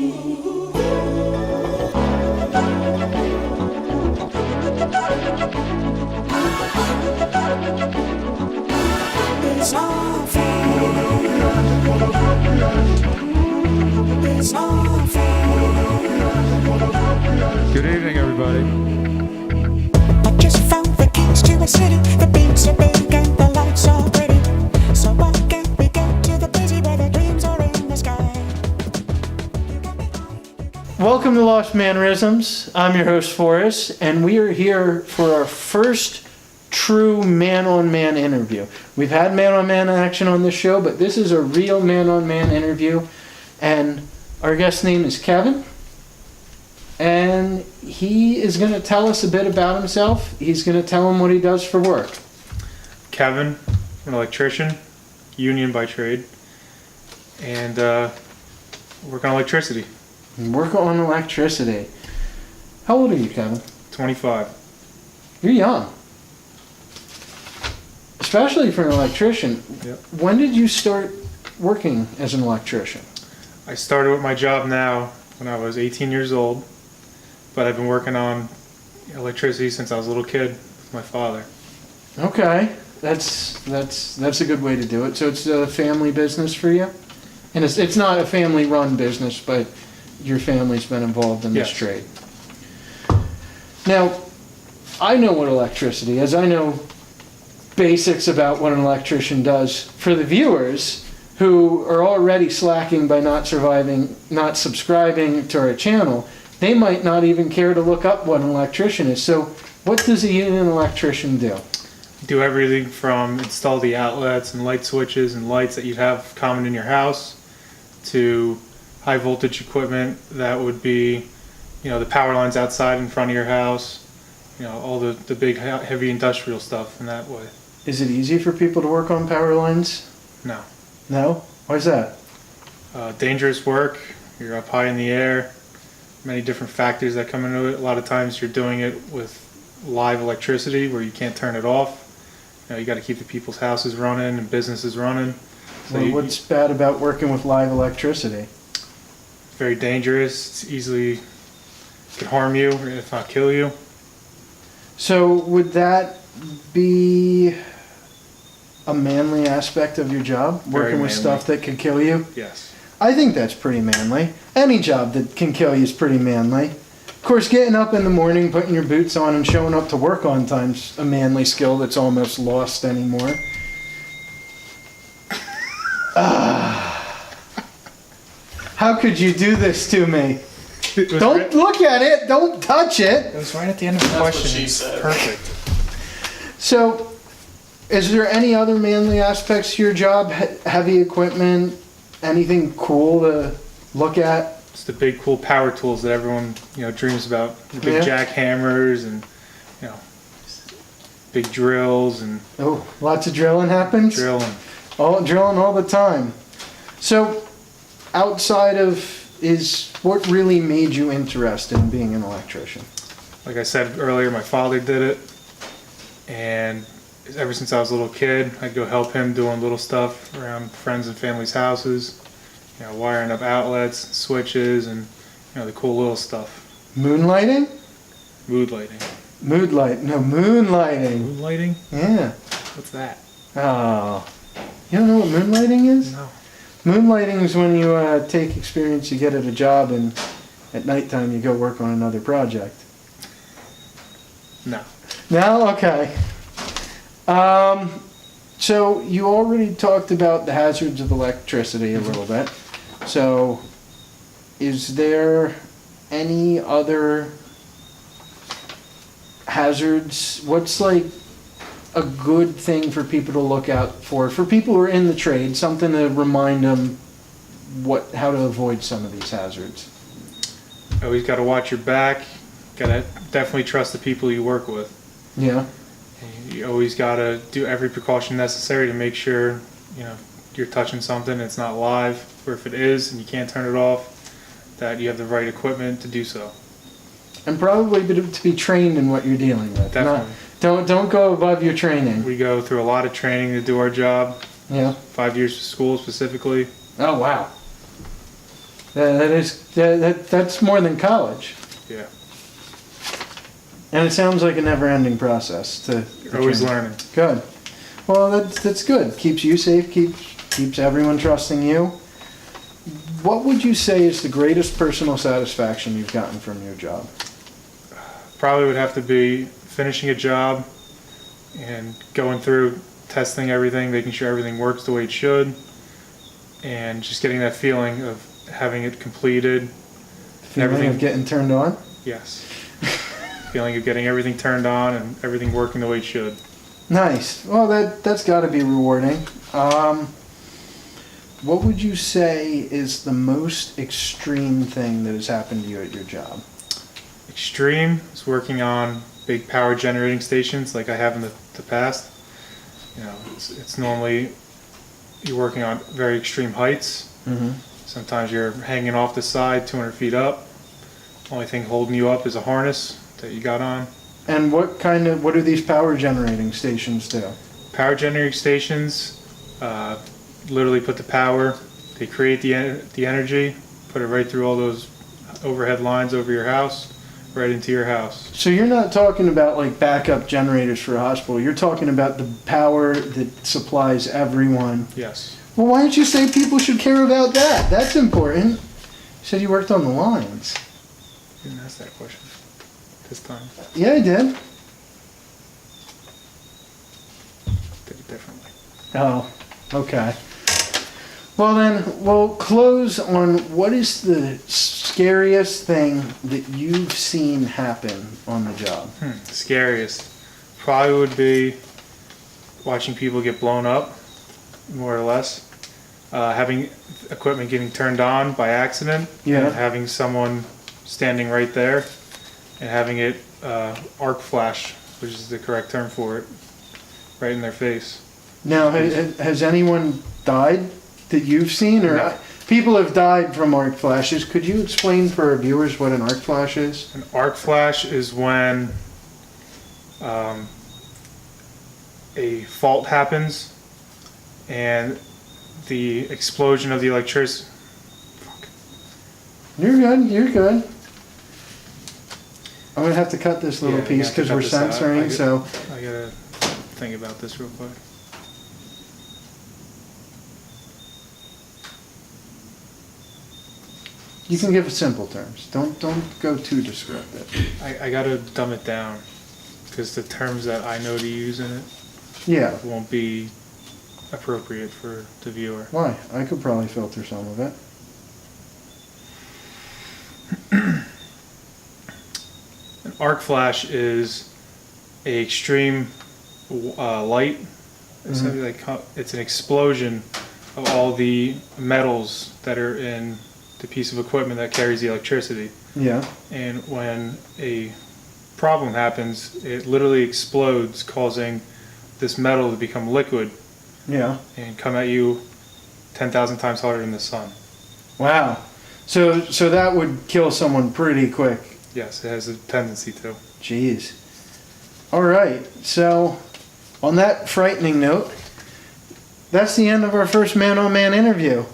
Good evening, everybody. I just found the keys to a city. The beats are big and the lights are pretty. So why can't we go to the busy where the dreams are in the sky? Welcome to Lost Mannerisms. I'm your host, Forrest, and we are here for our first true man-on-man interview. We've had man-on-man action on this show, but this is a real man-on-man interview, and our guest name is Kevin, and he is going to tell us a bit about himself. He's going to tell him what he does for work. Kevin, I'm an electrician, union by trade, and work on electricity. Work on electricity. How old are you, Kevin? 25. You're young. Especially for an electrician. Yep. When did you start working as an electrician? I started with my job now when I was 18 years old, but I've been working on electricity since I was a little kid with my father. Okay, that's a good way to do it. So it's a family business for you? And it's not a family-run business, but your family's been involved in this Yes. trade. Now, I know what electricity is. I know basics about what an electrician does. For the viewers who are already slacking by not subscribing to our channel, they might not even care to look up what an electrician is. So what does a union electrician do? Do everything from install the outlets and light switches and lights that you'd have common in your house to high voltage equipment that would be, the power lines outside in front of your house, all the big heavy industrial stuff in that way. Is it easy for people to work on power lines? No. No? Why's that? Dangerous work. You're up high in the air. Many different factors that come into it. A lot of times you're doing it with live electricity where you can't turn it off. You got to keep the people's houses running and businesses running. So Well, what's bad about working with live electricity? very dangerous. It's easily could harm you, or if not kill you. So would that be a manly aspect of your job? Very Working with manly. stuff that could kill you? Yes. I think that's pretty manly. Any job that can kill you is pretty manly. Of course, getting up in the morning, putting your boots on, and showing up to work on time's a manly skill that's almost lost anymore. How could you do this to me? Don't look at it. Don't touch it. It was right at the end of the question. what she said. Perfect. So, is there any other manly aspects to your job? Heavy equipment? Anything cool to look at? It's the big cool power tools that everyone dreams about. The big Yeah. jackhammers and big drills and Oh, lots of drilling happens? drilling. Drilling all the time. So, outside of what really made you interested in being an electrician? Like I said earlier, my father did it, and ever since I was a little kid, I'd go help him doing little stuff around friends and family's houses, wiring up outlets, switches, and the cool little stuff. Moonlighting? Mood lighting. Moonlighting. Moonlighting? Yeah. What's that? Oh. You don't know what moonlighting is? No. Moonlighting is when you take experience you get at a job and at nighttime you go work on another project. No. No? Okay. So you already talked about the hazards of electricity a little bit. So is there any other hazards? What's like a good thing for people to look out for people who are in the trade, something to remind them how to avoid some of these hazards? Always got to watch your back. Got to definitely trust the people you work with. Yeah. And you always got to do every precaution necessary to make sure you're touching something, it's not live, or if it is and you can't turn it off, that you have the right equipment to do so. And probably to be trained in what you're dealing with. Definitely. Don't go above your training. We go through a lot of training to do our job. Yeah. 5 years of school specifically. Oh, wow. That's more than college. Yeah. And it sounds like a never-ending process. You're always train. learning. Good. Well, that's good. Keeps you safe. Keeps everyone trusting you. What would you say is the greatest personal satisfaction you've gotten from your job? Probably would have to be finishing a job and going through testing everything, making sure everything works the way it should, and just getting that feeling of having it completed. Feeling of getting turned on? Yes. Feeling of getting everything turned on and everything working the way it should. Nice. Well, that's got to be rewarding. What would you say is the most extreme thing that has happened to you at your job? Extreme is working on big power generating stations like I have in the past. You know, it's normally you're working on very extreme heights. Mm-hmm. Sometimes you're hanging off the side 200 feet up. Only thing holding you up is a harness that you got on. And what do these power generating stations do? Power generating stations literally put the power, they create the energy, put it right through all those overhead lines over your house, right into your house. So you're not talking about like backup generators for a hospital. You're talking about the power that supplies everyone. Yes. Well, why don't you say people should care about that? That's important. You said you worked on the lines. You didn't ask that question this time. Yeah, I did. Did it differently. Oh, okay. Well then, we'll close on what is the scariest thing that you've seen happen on the job? Scariest probably would be watching people get blown up, more or less. Having equipment getting turned on by accident. Yeah. And having someone standing right there and having it arc flash, which is the correct term for it, right in their face. Now, has anyone died that you've seen? Or No. people have died from arc flashes. Could you explain for our viewers what an arc flash is? An arc flash is when a fault happens and the explosion of the electricity. You're good, you're good. I'm gonna have to cut this little Yeah, piece you have to because cut we're this out. censoring, so. I gotta think about this real quick. You can give simple terms. Don't go too descriptive. I gotta dumb it down because the terms that I know to use in it Yeah. won't be appropriate for the viewer. Why? I could probably filter some of it. An arc flash is a extreme light. It's it's an explosion of all the metals that are in the piece of equipment that carries the electricity. Yeah. And when a problem happens, it literally explodes, causing this metal to become liquid Yeah. and come at you 10,000 times harder than the sun. Wow. So that would kill someone pretty quick. Yes, it has a tendency to. Jeez. All right. So, on that frightening note, that's the end of our first man-on-man interview.